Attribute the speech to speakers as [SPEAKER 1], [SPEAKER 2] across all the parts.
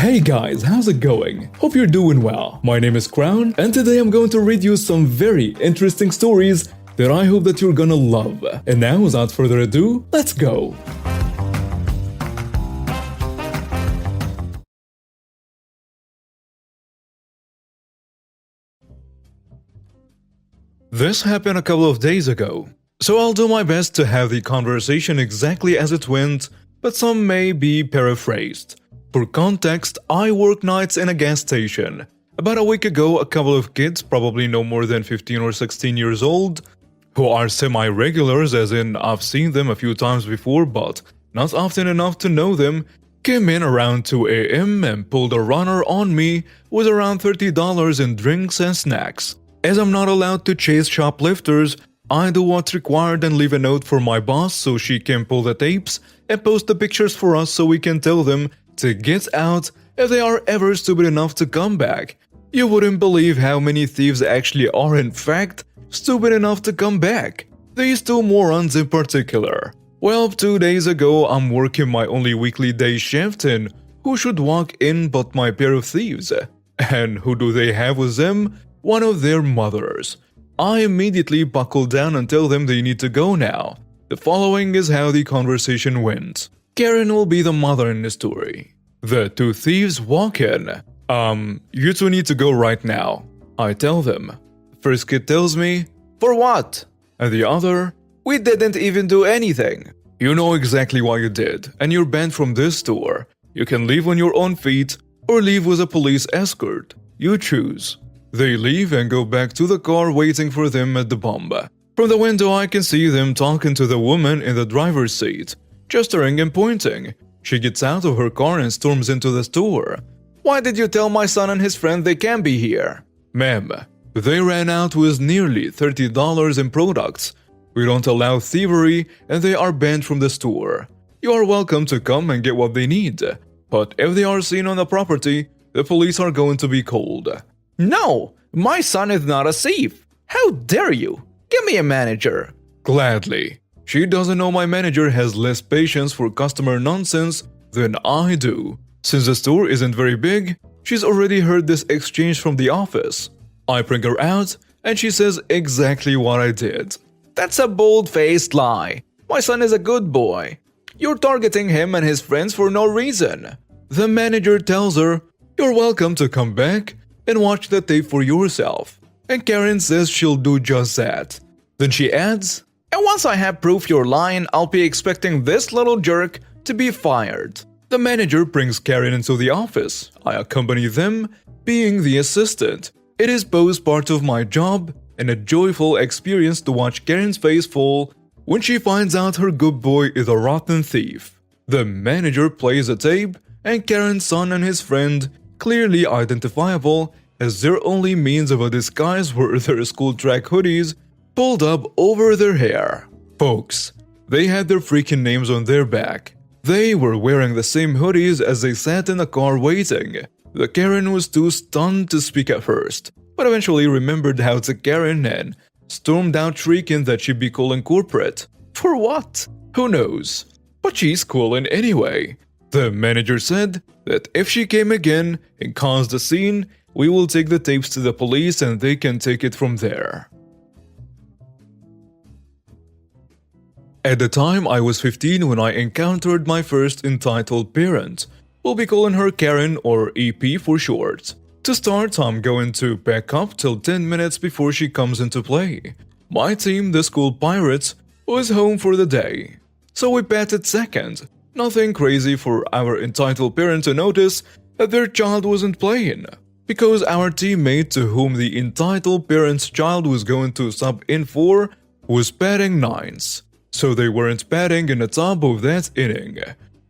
[SPEAKER 1] Hey guys, how's it going? Hope you're doing well. My name is Crown, and today I'm going to read you some very interesting stories that I hope that you're gonna love. And now, without further ado, let's go! This happened a couple of days ago, so I'll do my best to have the conversation exactly as it went, but some may be paraphrased. For context, I work nights in a gas station. About a week ago, a couple of kids, probably no more than 15 or 16 years old, who are semi-regulars, as in I've seen them a few times before but not often enough to know them, came in around 2 a.m. and pulled a runner on me with around $30 in drinks and snacks. As I'm not allowed to chase shoplifters, I do what's required and leave a note for my boss so she can pull the tapes and post the pictures for us so we can tell them to get out if they are ever stupid enough to come back. You wouldn't believe how many thieves actually are in fact stupid enough to come back. These two morons in particular. Well, 2 days ago I'm working my only weekly day shift, and who should walk in but my pair of thieves? And who do they have with them? One of their mothers. I immediately buckle down and tell them they need to go now. The following is how the conversation went. Karen will be the mother in the story. The two thieves walk in. You two need to go right now, I tell them. First kid tells me, "For what?" And the other, "We didn't even do anything." You know exactly what you did, and you're banned from this store. You can leave on your own feet, or leave with a police escort. You choose. They leave and go back to the car waiting for them at the bomb. From the window I can see them talking to the woman in the driver's seat, gesturing and pointing. She gets out of her car and storms into the store. "Why did you tell my son and his friend they can't be here?" "Ma'am, they ran out with nearly $30 in products. We don't allow thievery and they are banned from the store. You are welcome to come and get what they need. But if they are seen on the property, the police are going to be called." "No, my son is not a thief. How dare you? Give me a manager." "Gladly. She doesn't know my manager has less patience for customer nonsense than I do. Since the store isn't very big, she's already heard this exchange from the office. I bring her out, and she says exactly what I did." "That's a bold-faced lie. My son is a good boy. You're targeting him and his friends for no reason." The manager tells her, "You're welcome to come back and watch the tape for yourself." And Karen says she'll do just that. Then she adds, "And once I have proof you're lying, I'll be expecting this little jerk to be fired." The manager brings Karen into the office. I accompany them, being the assistant. It is both part of my job and a joyful experience to watch Karen's face fall when she finds out her good boy is a rotten thief. The manager plays a tape, and Karen's son and his friend, clearly identifiable as their only means of a disguise, were their school track hoodies pulled up over their hair. Folks, they had their freaking names on their back. They were wearing the same hoodies as they sat in the car waiting. The Karen was too stunned to speak at first, but eventually remembered how to Karen and stormed out shrieking that she'd be calling corporate. For what? Who knows? But she's calling anyway. The manager said that if she came again and caused a scene, we will take the tapes to the police and they can take it from there. At the time, I was 15 when I encountered my first entitled parent. We'll be calling her Karen, or EP for short. To start, I'm going to back up till 10 minutes before she comes into play. My team, the school Pirates, was home for the day, so we batted second. Nothing crazy for our entitled parent to notice that their child wasn't playing, because our teammate to whom the entitled parent's child was going to sub in for was batting nines. So they weren't batting in the top of that inning.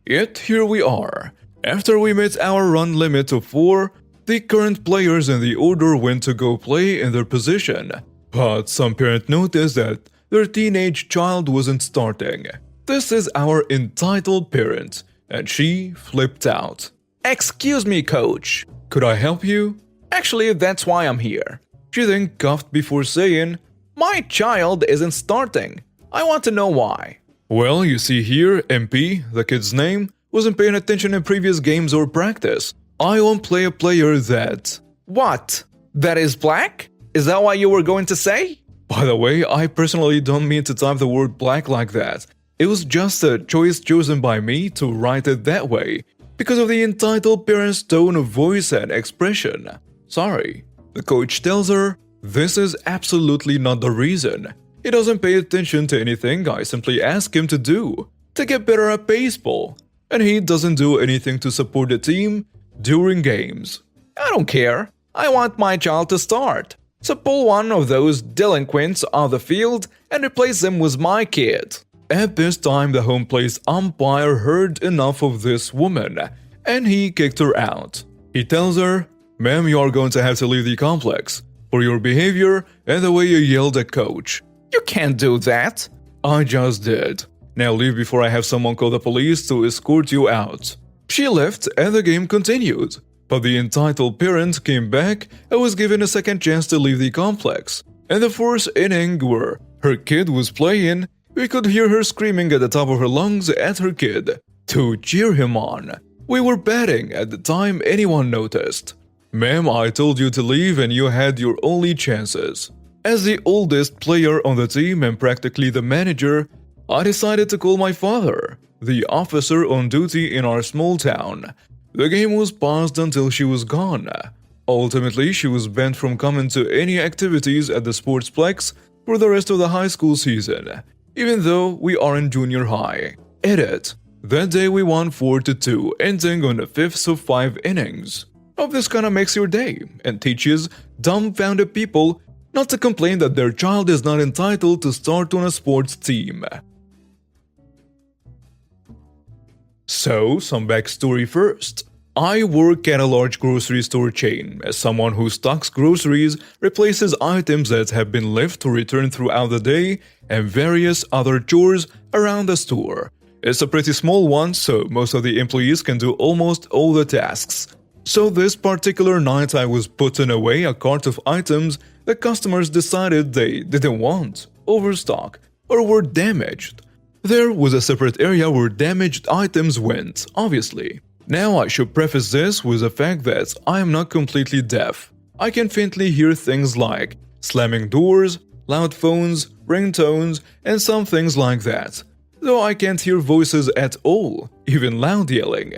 [SPEAKER 1] Yet here we are. After we met our run limit of 4, the current players in the order went to go play in their position. But some parent noticed that their teenage child wasn't starting. This is our entitled parent, and she flipped out. "Excuse me, coach. Could I help you?" "Actually, that's why I'm here." She then coughed before saying, "My child isn't starting. I want to know why." "Well, you see here, MP, the kid's name, wasn't paying attention in previous games or practice. I won't play a player that...
[SPEAKER 2] What? That is black? Is that what you were going to say?
[SPEAKER 1] By the way, I personally don't mean to type the word black like that. It was just a choice chosen by me to write it that way, because of the entitled parent's tone of voice and expression. Sorry. The coach tells her, this is absolutely not the reason. He doesn't pay attention to anything I simply ask him to do, to get better at baseball. And he doesn't do anything to support the team during games.
[SPEAKER 2] I don't care. I want my child to start. So pull one of those delinquents off the field and replace them with my kid.
[SPEAKER 1] At this time, the home place umpire heard enough of this woman, and he kicked her out. He tells her, ma'am, you are going to have to leave the complex for your behavior and the way you yelled at coach.
[SPEAKER 2] You can't do that.
[SPEAKER 1] I just did. Now leave before I have someone call the police to escort you out. She left and the game continued. But the entitled parent came back and was given a second chance to leave the complex. In the first inning where her kid was playing, we could hear her screaming at the top of her lungs at her kid to cheer him on. We were batting at the time anyone noticed. Ma'am, I told you to leave and you had your only chances. As the oldest player on the team and practically the manager, I decided to call my father, the officer on duty in our small town. The game was paused until she was gone. Ultimately, she was banned from coming to any activities at the sportsplex for the rest of the high school season, even though we are in junior high. Edit. That day we won 4-2, ending on the 5th of 5 innings. Hope this kinda makes your day, and teaches dumbfounded people not to complain that their child is not entitled to start on a sports team. So, some backstory first. I work at a large grocery store chain as someone who stocks groceries, replaces items that have been left or returned throughout the day, and various other chores around the store. It's a pretty small one, so most of the employees can do almost all the tasks. So this particular night I was putting away a cart of items that customers decided they didn't want, overstock, or were damaged. There was a separate area where damaged items went, obviously. Now I should preface this with the fact that I am not completely deaf. I can faintly hear things like slamming doors, loud phones, ringtones, and some things like that. Though I can't hear voices at all, even loud yelling.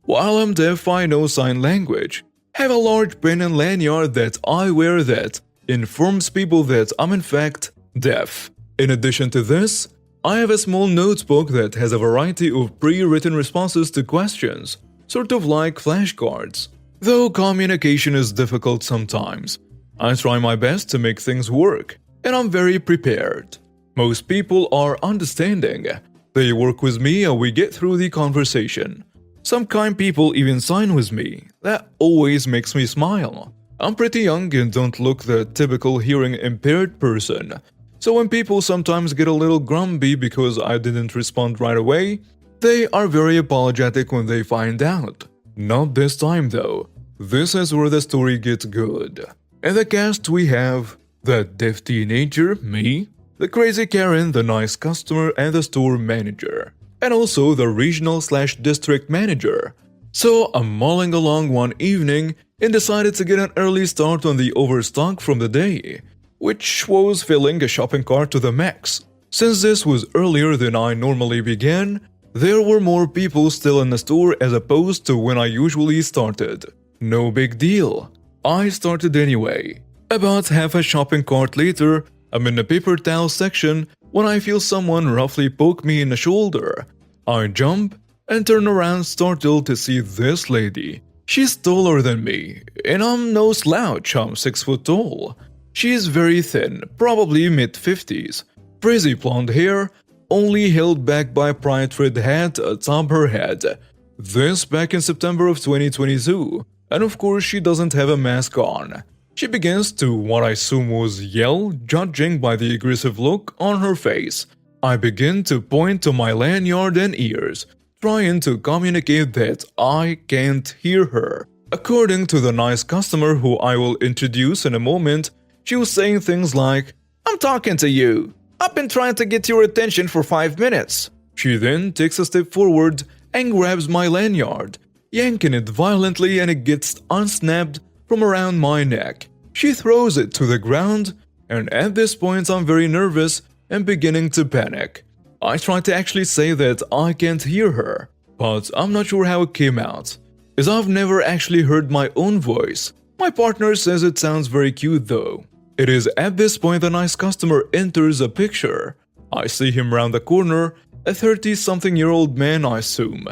[SPEAKER 1] While I'm deaf, I know sign language. Have a large pin and lanyard that I wear that informs people that I'm in fact deaf. In addition to this, I have a small notebook that has a variety of pre-written responses to questions, sort of like flashcards. Though communication is difficult sometimes, I try my best to make things work, and I'm very prepared. Most people are understanding. They work with me and we get through the conversation. Some kind people even sign with me. That always makes me smile. I'm pretty young and don't look the typical hearing impaired person. So when people sometimes get a little grumpy because I didn't respond right away, they are very apologetic when they find out. Not this time though. This is where the story gets good. In the cast we have the deaf teenager, me, the crazy Karen, the nice customer, and the store manager. And also the regional/district manager. So I'm mulling along one evening and decided to get an early start on the overstock from the day, which was filling a shopping cart to the max. Since this was earlier than I normally began, there were more people still in the store as opposed to when I usually started. No big deal. I started anyway. About half a shopping cart later, I'm in the paper towel section when I feel someone roughly poke me in the shoulder. I jump and turn around startled to see this lady. She's taller than me, and I'm no slouch, I'm 6 foot tall. She's very thin, probably mid-50s. Frizzy blonde hair, only held back by a pride red hat atop her head. This back in September of 2022, and of course she doesn't have a mask on. She begins to what I assume was yell, judging by the aggressive look on her face. I begin to point to my lanyard and ears, trying to communicate that I can't hear her. According to the nice customer who I will introduce in a moment, she was saying things like, "I'm talking to you. I've been trying to get your attention for 5 minutes. She then takes a step forward and grabs my lanyard. yanking it violently and it gets unsnapped from around my neck. She throws it to the ground, and at this point I'm very nervous and beginning to panic. I try to actually say that I can't hear her, but I'm not sure how it came out, as I've never actually heard my own voice. My partner says it sounds very cute though. It is at this point the nice customer enters the picture. I see him round the corner, a 30-something-year-old man I assume,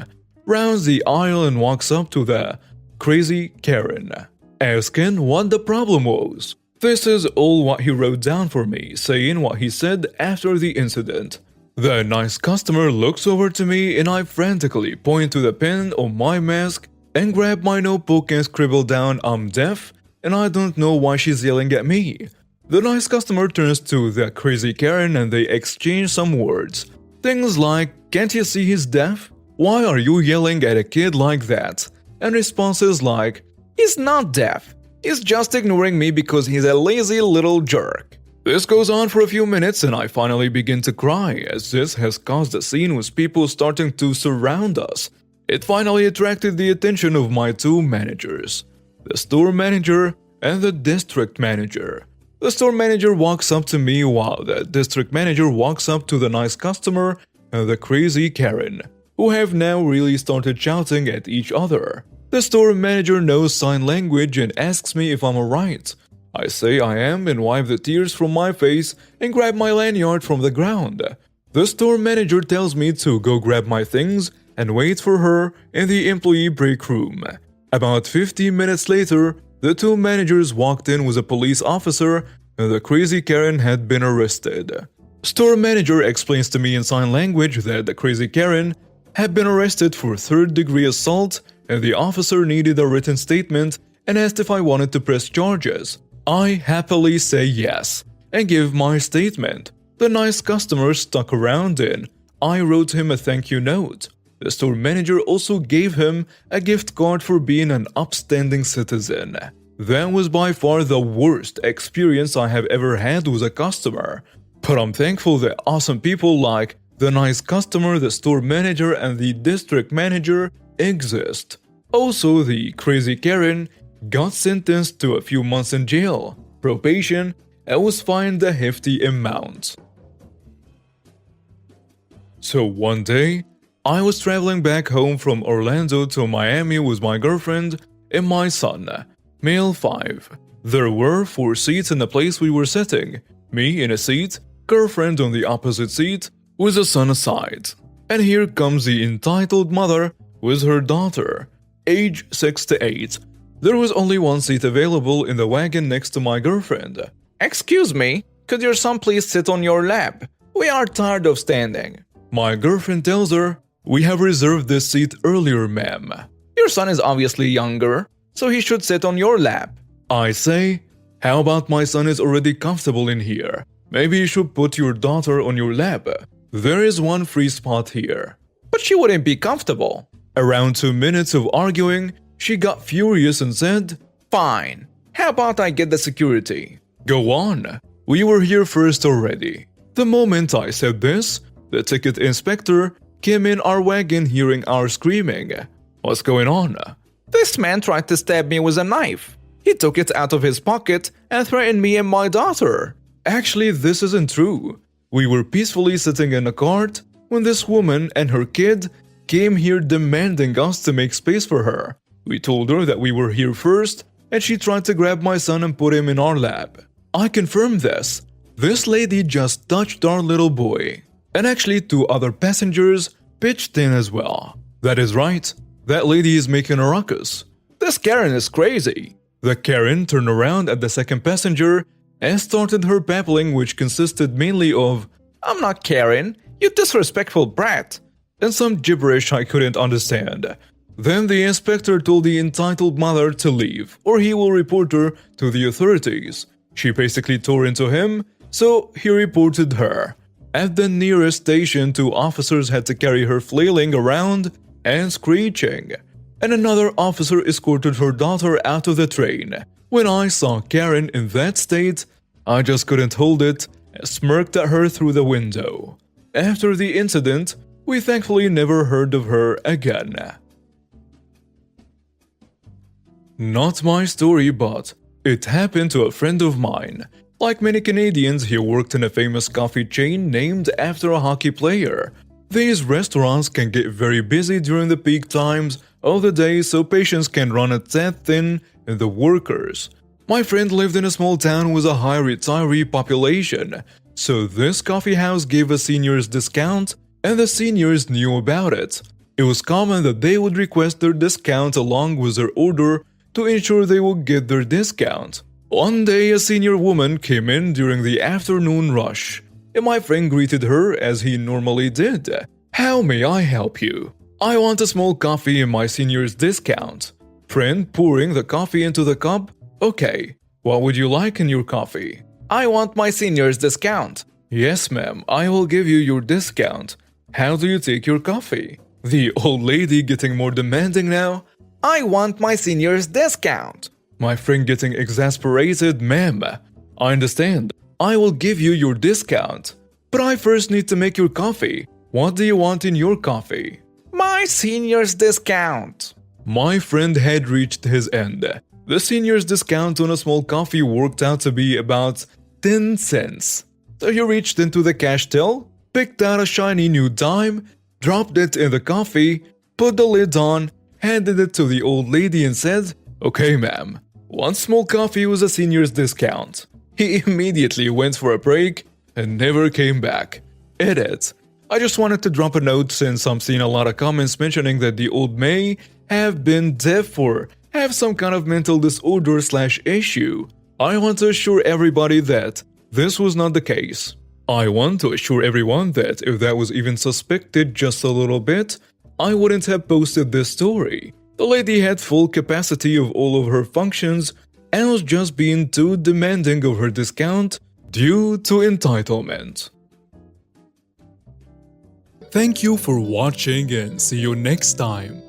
[SPEAKER 1] rounds the aisle and walks up to the crazy Karen, asking what the problem was. This is all what he wrote down for me, saying what he said after the incident. The nice customer looks over to me and I frantically point to the pen on my mask and grab my notebook and scribble down I'm deaf and I don't know why she's yelling at me. The nice customer turns to the crazy Karen and they exchange some words. Things like, "Can't you see he's deaf? Why are you yelling at a kid like that?" And responses like, "He's not deaf. He's just ignoring me because he's a lazy little jerk." This goes on for a few minutes and I finally begin to cry as this has caused a scene with people starting to surround us. It finally attracted the attention of my two managers, the store manager and the district manager. The store manager walks up to me while the district manager walks up to the nice customer and the crazy Karen, who have now really started shouting at each other. The store manager knows sign language and asks me if I'm alright. I say I am and wipe the tears from my face and grab my lanyard from the ground. The store manager tells me to go grab my things and wait for her in the employee break room. About 15 minutes later, the two managers walked in with a police officer and the crazy Karen had been arrested. Store manager explains to me in sign language that the crazy Karen had been arrested for third-degree assault and the officer needed a written statement and asked if I wanted to press charges. I happily say yes and give my statement. The nice customer stuck around and I wrote him a thank you note. The store manager also gave him a gift card for being an upstanding citizen. That was by far the worst experience I have ever had with a customer. But I'm thankful that awesome people like the nice customer, the store manager, and the district manager exist. Also, the crazy Karen got sentenced to a few months in jail, probation, and was fined a hefty amount. So one day, I was traveling back home from Orlando to Miami with my girlfriend and my son, male 5. There were 4 seats in the place we were sitting, me in a seat, girlfriend on the opposite seat, with the son aside. And here comes the entitled mother with her daughter, age 6 to 8. There was only one seat available in the wagon next to my girlfriend.
[SPEAKER 2] "Excuse me, could your son please sit on your lap? We are tired of standing."
[SPEAKER 1] My girlfriend tells her, "We have reserved this seat earlier, ma'am."
[SPEAKER 2] "Your son is obviously younger, so he should sit on your lap."
[SPEAKER 1] I say, "How about my son is already comfortable in here? Maybe you should put your daughter on your lap. There is one free spot here."
[SPEAKER 2] "But she wouldn't be comfortable."
[SPEAKER 1] Around 2 minutes of arguing, she got furious and said,
[SPEAKER 2] "Fine. How about I get the security?"
[SPEAKER 1] "Go on. We were here first already." The moment I said this, the ticket inspector came in our wagon hearing our screaming. "What's going on?"
[SPEAKER 2] "This man tried to stab me with a knife. He took it out of his pocket and threatened me and my daughter."
[SPEAKER 1] Actually, this isn't true. We were peacefully sitting in a cart when this woman and her kid came here demanding us to make space for her. We told her that we were here first, and she tried to grab my son and put him in our lap. I confirmed this. This lady just touched our little boy. And actually 2 other passengers pitched in as well. That is right. That lady is making a ruckus.
[SPEAKER 2] "This Karen is crazy."
[SPEAKER 1] The Karen turned around at the second passenger and started her babbling, which consisted mainly of,
[SPEAKER 2] "I'm not Karen, you disrespectful brat,"
[SPEAKER 1] and some gibberish I couldn't understand. Then the inspector told the entitled mother to leave, or he will report her to the authorities. She basically tore into him, so he reported her. At the nearest station, 2 officers had to carry her flailing around and screeching, and another officer escorted her daughter out of the train. When I saw Karen in that state, I just couldn't hold it and smirked at her through the window. After the incident, we thankfully never heard of her again. Not my story, but it happened to a friend of mine. Like many Canadians, he worked in a famous coffee chain named after a hockey player. These restaurants can get very busy during the peak times of the day, so patients can run a tad thin in the workers. My friend lived in a small town with a high retiree population, so this coffee house gave a seniors discount, and the seniors knew about it. It was common that they would request their discount along with their order to ensure they would get their discount. One day, a senior woman came in during the afternoon rush, and my friend greeted her as he normally did. "How may I help you?" "I want a small coffee and my senior's discount." Friend pouring the coffee into the cup. "Okay, what would you like in your coffee?"
[SPEAKER 2] "I want my senior's discount."
[SPEAKER 1] "Yes, ma'am, I will give you your discount. How do you take your coffee?" The old lady getting more demanding now.
[SPEAKER 2] "I want my senior's discount."
[SPEAKER 1] My friend getting exasperated. "Ma'am, I understand. I will give you your discount. But I first need to make your coffee. What do you want in your coffee?"
[SPEAKER 2] "My senior's discount."
[SPEAKER 1] My friend had reached his end. The senior's discount on a small coffee worked out to be about 10 cents. So he reached into the cash till, picked out a shiny new dime, dropped it in the coffee, put the lid on, handed it to the old lady and said, "Okay, ma'am, one small coffee with a senior's discount." He immediately went for a break and never came back. Edit. I just wanted to drop a note since I'm seeing a lot of comments mentioning that the old may have been deaf or have some kind of mental disorder/issue. I want to assure everybody that this was not the case. I want to assure everyone that if that was even suspected just a little bit, I wouldn't have posted this story. The lady had full capacity of all of her functions and was just being too demanding of her discount due to entitlement. Thank you for watching and see you next time.